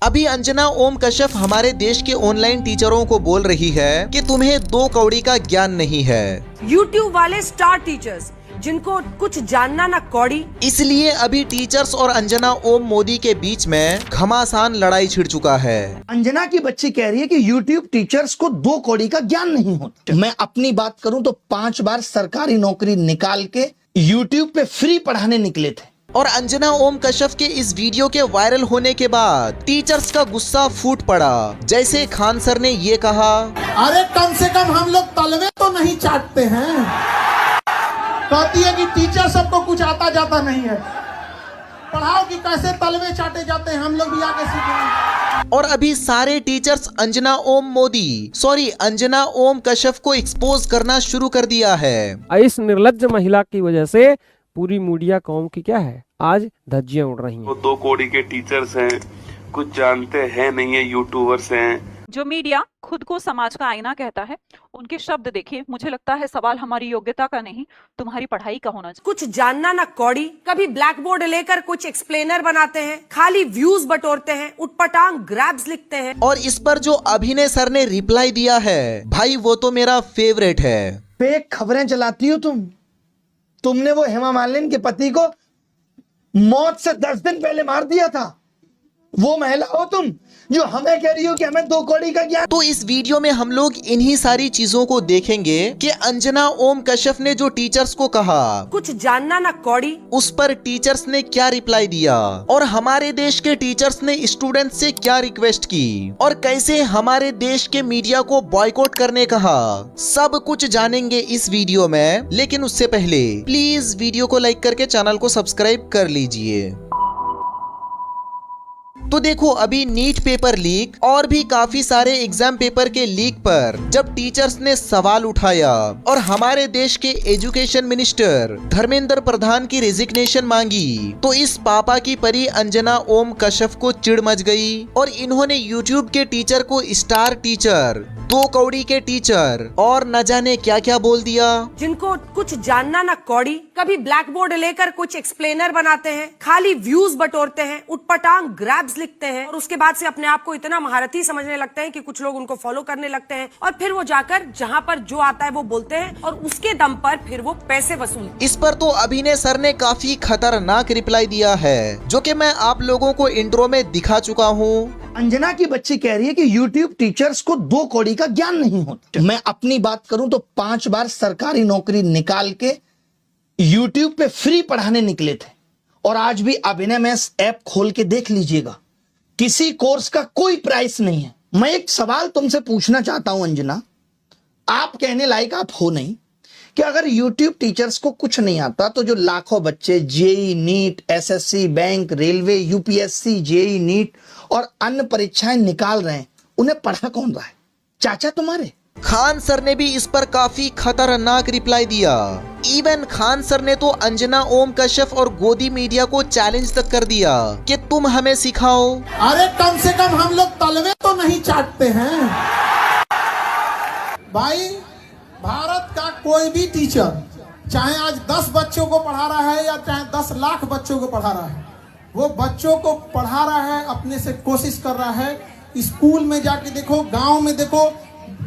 अभी अंजना ओम कश्यप हमारे देश के ऑनलाइन टीचरों को बोल रही है कि तुम्हें 2 कौड़ी का ज्ञान नहीं है। YouTube वाले स्टार टीचर्स जिनको कुछ जानना ना कौड़ी, इसलिए अभी टीचर्स और अंजना ओम मोदी के बीच में घमासान लड़ाई छिड़ चुका है। अंजना की बच्ची कह रही है कि YouTube टीचर्स को 2 कौड़ी का ज्ञान नहीं होता। मैं अपनी बात करूं तो 5 बार सरकारी नौकरी निकाल के YouTube पे फ्री पढ़ाने निकले थे। और अंजना ओम कश्यप के इस वीडियो के वायरल होने के बाद टीचर्स का गुस्सा फूट पड़ा। जैसे खान सर ने ये कहा, अरे कम से कम हम लोग तलवे तो नहीं चाटते हैं। कहती है कि टीचर सबको कुछ आता जाता नहीं है, पढ़ाओ कि कैसे तलवे चाटे जाते हैं, हम लोग भी आके सीखेंगे। और अभी सारे टीचर्स अंजना ओम कश्यप को एक्सपोज करना शुरू कर दिया है। इस निर्लज्ज महिला की वजह से पूरी मीडिया कौम की क्या है, आज धज्जियां उड़ रही हैं। वो 2 कौड़ी के टीचर्स हैं, कुछ जानते हैं नहीं है, यूट्यूबर्स हैं। जो मीडिया खुद को समाज का आईना कहता है, उनके शब्द देखिए। मुझे लगता है सवाल हमारी योग्यता का नहीं, तुम्हारी पढ़ाई का होना चाहिए। कुछ जानना ना कौड़ी, कभी ब्लैक बोर्ड लेकर कुछ एक्सप्लेनर बनाते हैं, खाली व्यूज बटोरते हैं, उटपटांग ग्रैब्स लिखते हैं। और इस पर जो अभिनय सर ने रिप्लाई दिया है, भाई वो तो मेरा फेवरेट है। फेक खबरें चलाती हो तुमने वो हेमा मालिनी के पति को मौत से 10 दिन पहले मार दिया था। वो महिला हो तुम जो हमें कह रही हो कि हमें 2 कौड़ी का ज्ञान। तो इस वीडियो में हम लोग इन्हीं सारी चीजों को देखेंगे कि अंजना ओम कश्यप ने जो टीचर्स को कहा कुछ जानना ना कौड़ी, उस पर टीचर्स ने क्या रिप्लाई दिया, और हमारे देश के टीचर्स ने स्टूडेंट से क्या रिक्वेस्ट की, और कैसे हमारे देश के मीडिया को बॉयकॉट करने कहा। सब कुछ जानेंगे इस वीडियो में। लेकिन उससे पहले प्लीज वीडियो को लाइक करके चैनल को सब्सक्राइब कर लीजिए। तो देखो, अभी नीट पेपर लीक और भी काफी सारे एग्जाम पेपर के लीक पर जब टीचर्स ने सवाल उठाया और हमारे देश के एजुकेशन मिनिस्टर धर्मेंद्र प्रधान की रेजिग्नेशन मांगी, तो इस पापा की परी अंजना ओम कश्यप को चिढ़ मच गई और इन्होंने यूट्यूब के टीचर को स्टार टीचर, 2 कौड़ी के टीचर और न जाने क्या क्या बोल दिया। जिनको कुछ जानना ना कौड़ी, कभी ब्लैक बोर्ड लेकर कुछ एक्सप्लेनर बनाते हैं, खाली व्यूज बटोरते हैं, उटपटांग ग्रैब्स लिखते हैं, और उसके बाद से अपने आप को इतना महारथी समझने लगते हैं कि कुछ लोग उनको फॉलो करने लगते हैं, और फिर वो जाकर जहां पर जो आता है वो बोलते हैं, और उसके दम पर फिर वो पैसे वसूल। इस पर तो अभिनय सर ने काफी खतरनाक रिप्लाई दिया है, जो कि मैं आप लोगों को इंट्रो में दिखा चुका हूँ। अंजना की बच्ची कह रही है कि YouTube टीचर्स को 2 कौड़ी का ज्ञान नहीं होता। मैं अपनी बात करूं तो 5 बार सरकारी नौकरी निकाल के YouTube पे फ्री पढ़ाने निकले थे, और आज भी अभिनय में ऐप खोल के देख लीजिएगा, किसी कोर्स का कोई प्राइस नहीं है। मैं एक सवाल तुमसे पूछना चाहता हूं अंजना, आप कहने लायक आप हो नहीं कि अगर YouTube टीचर्स को कुछ नहीं आता तो जो लाखों बच्चे JEE NEET, SSC, bank, railway, UPSC, JEE NEET और अन्य परीक्षाएं निकाल रहे हैं, उन्हें पढ़ा कौन रहा है? चाचा तुम्हारे। खान सर ने भी इस पर काफी खतरनाक रिप्लाई दिया। इवन खान सर ने तो अंजना ओम कश्यप और गोदी मीडिया को चैलेंज तक कर दिया कि तुम हमें सिखाओ। अरे कम से कम हम लोग तलवे तो नहीं चाटते हैं। भाई, भारत का कोई भी टीचर चाहे आज 10 बच्चों को पढ़ा रहा है या चाहे 10 लाख बच्चों को पढ़ा रहा है, वो बच्चों को पढ़ा रहा है, अपने से कोशिश कर रहा है। स्कूल में जाके देखो, गांव में देखो,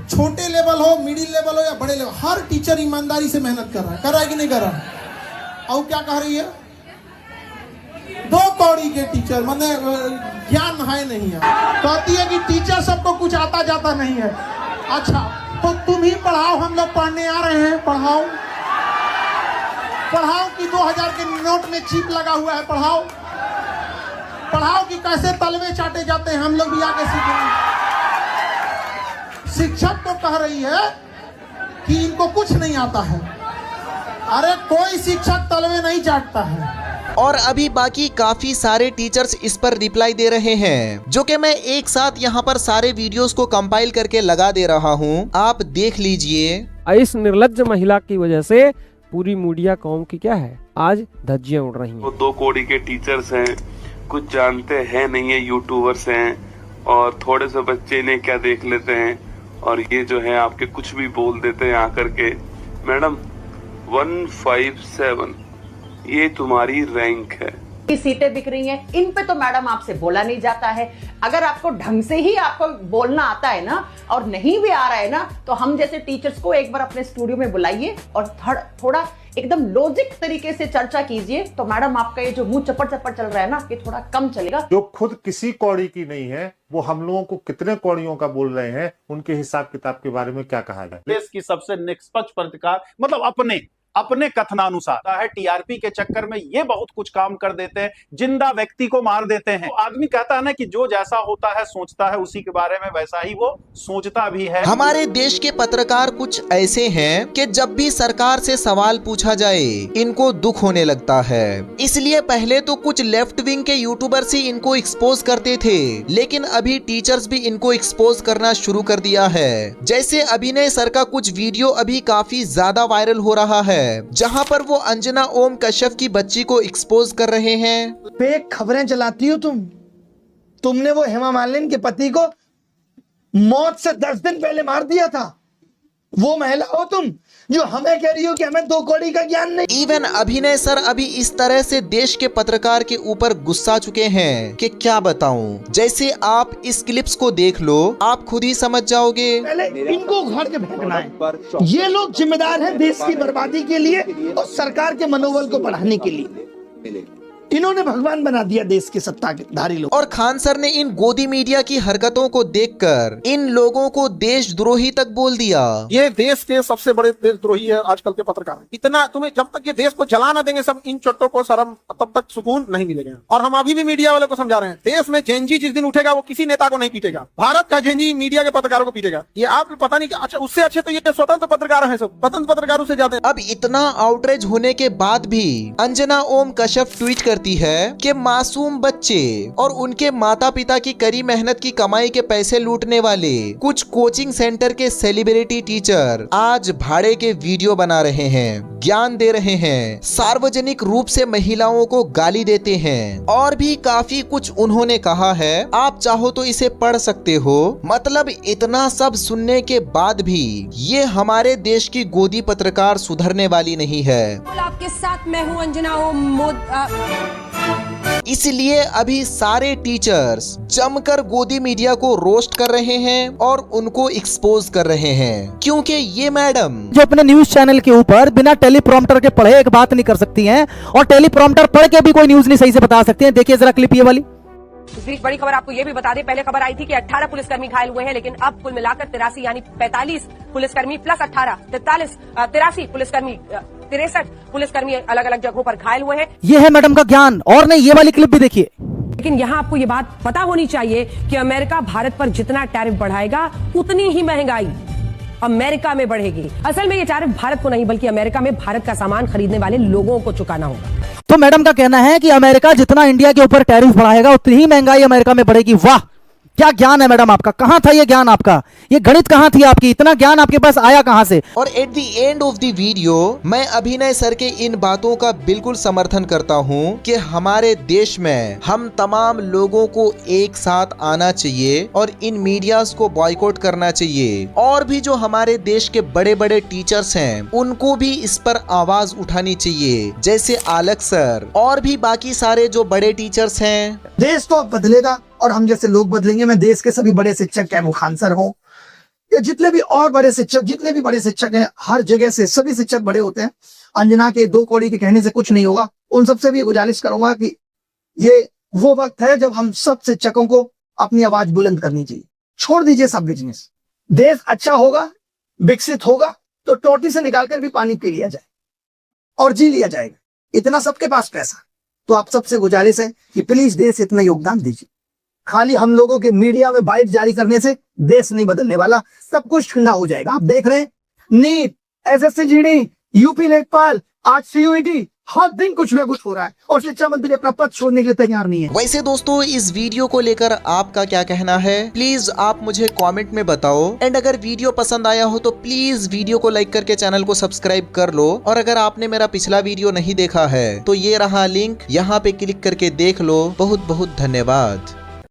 छोटे लेवल हो, मिडिल लेवल हो या बड़े लेवल, हर टीचर ईमानदारी से मेहनत कर रहा है कि नहीं कर रहा है? और क्या कह रही है? 2 कौड़ी के टीचर, मतलब ज्ञान है नहीं है। कहती है कि टीचर सबको कुछ आता जाता नहीं है। अच्छा, तो तुम ही पढ़ाओ, हम लोग पढ़ने आ रहे हैं, पढ़ाओ कि 2000 के नोट में चिप लगा हुआ है, पढ़ाओ कि कैसे तलवे चाटे जाते हैं, हम लोग भी आके सीखेंगे। शिक्षक तो कह रही है कि इनको कुछ नहीं आता है। अरे कोई शिक्षक तलवे नहीं चाटता है। और अभी बाकी काफी सारे टीचर्स इस पर रिप्लाई दे रहे हैं, जो कि मैं एक साथ यहाँ पर सारे वीडियोस को कंपाइल करके लगा दे रहा हूँ, आप देख लीजिए। इस निर्लज्ज महिला की वजह से पूरी मीडिया कौम की क्या है, आज धज्जियां उड़ रही हैं। वो 2 कौड़ी के टीचर्स हैं, कुछ जानते हैं नहीं है, यूट्यूबर्स हैं, और थोड़े से बच्चे इन्हें क्या देख लेते हैं, और ये जो है आपके कुछ भी बोल देते हैं आकर के। मैडम 157 ये तुम्हारी रैंक है। की सीटें बिक रही हैं, इन पे तो मैडम आपसे बोला नहीं जाता है। अगर आपको ढंग से ही आपको बोलना आता है ना और नहीं भी आ रहा है ना, तो हम जैसे टीचर्स को एक बार अपने स्टूडियो में बुलाइए और थोड़ा एकदम लॉजिक तरीके से चर्चा कीजिए, तो मैडम आपका ये जो मुंह चपड़ चपड़ चल रहा है ना, ये थोड़ा कम चलेगा। जो खुद किसी कौड़ी की नहीं है, वो हम लोगों को कितने कौड़ियों का बोल रहे हैं, उनके हिसाब किताब के बारे में क्या कहा जाए। देश की सबसे निष्पक्ष पत्रकार, मतलब अपने कथनानुसार है, टीआरपी के चक्कर में ये बहुत कुछ काम कर देते हैं, जिंदा व्यक्ति को मार देते हैं। तो आदमी कहता है ना कि जो जैसा होता है सोचता है उसी के बारे में, वैसा ही वो सोचता भी है। हमारे देश के पत्रकार कुछ ऐसे हैं कि जब भी सरकार से सवाल पूछा जाए इनको दुख होने लगता है। इसलिए पहले तो कुछ लेफ्ट विंग के यूट्यूबर्स ही इनको एक्सपोज करते थे, लेकिन अभी टीचर्स भी इनको एक्सपोज करना शुरू कर दिया है। जैसे अभिनय सर का कुछ वीडियो अभी काफी ज्यादा वायरल हो रहा है, जहां पर वो अंजना ओम कश्यप की बच्ची को एक्सपोज कर रहे हैं। फेक खबरें चलाती हो तुमने वो हेमा मालिनी के पति को मौत से 10 दिन पहले मार दिया था। वो महिला हो तुम जो हमें कह रही हो कि हमें 2 कौड़ी का ज्ञान नहीं। इवन अभिनय सर अभी इस तरह से देश के पत्रकार के ऊपर गुस्सा चुके हैं कि क्या बताऊं। जैसे आप इस क्लिप्स को देख लो, आप खुद ही समझ जाओगे। पहले इनको उखाड़ के फेंकना है। ये लोग जिम्मेदार हैं देश की बर्बादी के लिए और सरकार के मनोबल को बढ़ाने के लिए। इन्होंने भगवान बना दिया देश के सत्ताधारी लोग। और खान सर ने इन गोदी मीडिया की हरकतों को देखकर इन लोगों को देशद्रोही तक बोल दिया। ये देश के सबसे बड़े देशद्रोही है आजकल के पत्रकार। इतना तुम्हें जब तक ये देश को जला ना देंगे सब इन चोटों को शर्म, तब तक सुकून नहीं मिलेगा। और हम अभी भी मीडिया वाले को समझा रहे हैं, देश में जेनजी जिस दिन उठेगा वो किसी नेता को नहीं पीटेगा, भारत का जेनजी मीडिया के पत्रकारों को पीटेगा। ये आप पता नहीं अच्छा, उससे अच्छे तो ये स्वतंत्र पत्रकार है, सब स्वतंत्र पत्रकारों से ज्यादा। अब इतना आउटरीच होने के बाद भी अंजना ओम कश्यप ट्वीट करती है कि मासूम बच्चे और उनके माता पिता की कड़ी मेहनत की कमाई के पैसे लूटने वाले कुछ कोचिंग सेंटर के सेलिब्रिटी टीचर आज भाड़े के वीडियो बना रहे हैं, ज्ञान दे रहे हैं, सार्वजनिक रूप से महिलाओं को गाली देते हैं और भी काफी कुछ उन्होंने कहा है। आप चाहो तो इसे पढ़ सकते हो। मतलब इतना सब सुनने के बाद भी ये हमारे देश की गोदी पत्रकार सुधरने वाली नहीं है। आपके साथ मैं हूं अंजना ओम इसलिए अभी सारे टीचर्स जमकर गोदी मीडिया को रोस्ट कर रहे हैं और उनको एक्सपोज कर रहे हैं, क्योंकि ये मैडम जो अपने न्यूज चैनल के ऊपर बिना टेलीप्रॉम्प्टर के पढ़े एक बात नहीं कर सकती हैं और टेलीप्रॉम्प्टर पढ़ के भी कोई न्यूज नहीं सही से बता सकती हैं। देखिए जरा क्लिप ये वाली। इस बीच बड़ी खबर आपको ये भी बता दें, पहले खबर आई थी कि 18 पुलिसकर्मी घायल हुए हैं, लेकिन अब कुल मिलाकर 83 यानी 45 पुलिसकर्मी प्लस 18 83 पुलिसकर्मी 63 पुलिसकर्मी अलग अलग जगहों पर घायल हुए हैं। ये है मैडम का ज्ञान। और नहीं, ये वाली क्लिप भी देखिए। लेकिन यहाँ आपको ये बात पता होनी चाहिए कि अमेरिका भारत पर जितना टैरिफ बढ़ाएगा उतनी ही महंगाई अमेरिका में बढ़ेगी। असल में ये टैरिफ भारत को नहीं बल्कि अमेरिका में भारत का सामान खरीदने वाले लोगों को चुकाना होगा। तो मैडम का कहना है कि अमेरिका जितना इंडिया के ऊपर टैरिफ बढ़ाएगा उतनी ही महंगाई अमेरिका में बढ़ेगी। वाह, क्या ज्ञान है मैडम आपका। कहां था ये ज्ञान आपका, ये गणित कहां थी आपकी, इतना ज्ञान आपके पास आया कहां से। और at the end of the video मैं अभिनय सर के इन बातों का बिल्कुल समर्थन करता हूं कि हमारे देश में हम तमाम लोगों को एक साथ आना चाहिए और इन मीडियाज को बॉयकॉट करना चाहिए। और भी जो हमारे देश के बड़े बड़े टीचर्स हैं उनको भी इस पर आवाज उठानी चाहिए, जैसे आलक सर और भी बाकी सारे जो बड़े टीचर्स हैं। देश तो अब बदलेगा और हम जैसे लोग बदलेंगे। मैं देश के सभी बड़े शिक्षक, चाहे वो खान सर हो या जितने भी और बड़े शिक्षक, जितने भी बड़े शिक्षक हैं, हर जगह से सभी शिक्षक बड़े होते हैं। अंजना के 2 कौड़ी के कहने से कुछ नहीं होगा। उन सबसे भी गुजारिश करूंगा कि ये वो वक्त है जब हम सब शिक्षकों को अपनी आवाज बुलंद करनी चाहिए। छोड़ दीजिए सब बिजनेस। देश अच्छा होगा, विकसित होगा तो टोटी से निकालकर भी पानी पी लिया जाए और जी लिया जाएगा। इतना सबके पास पैसा। तो आप सबसे गुजारिश है कि प्लीज देश इतना योगदान दीजिए। खाली हम लोगों के मीडिया में बाइट जारी करने से देश नहीं बदलने वाला, सब कुछ ठंडा हो जाएगा। आप देख रहे हैं नीट, एसएससी जीडी, यूपी लेखपाल, आज सीयूईटी, हर दिन कुछ ना कुछ हो रहा है और शिक्षा मंत्री अपना पद छोड़ने के लिए तैयार नहीं है। वैसे दोस्तों इस वीडियो को लेकर आपका क्या कहना है, प्लीज आप मुझे कमेंट में बताओ। एंड अगर वीडियो पसंद आया हो तो प्लीज वीडियो को लाइक करके चैनल को सब्सक्राइब कर लो। और अगर आपने मेरा पिछला वीडियो नहीं देखा है तो ये रहा लिंक, यहाँ पे क्लिक करके देख लो। बहुत बहुत धन्यवाद।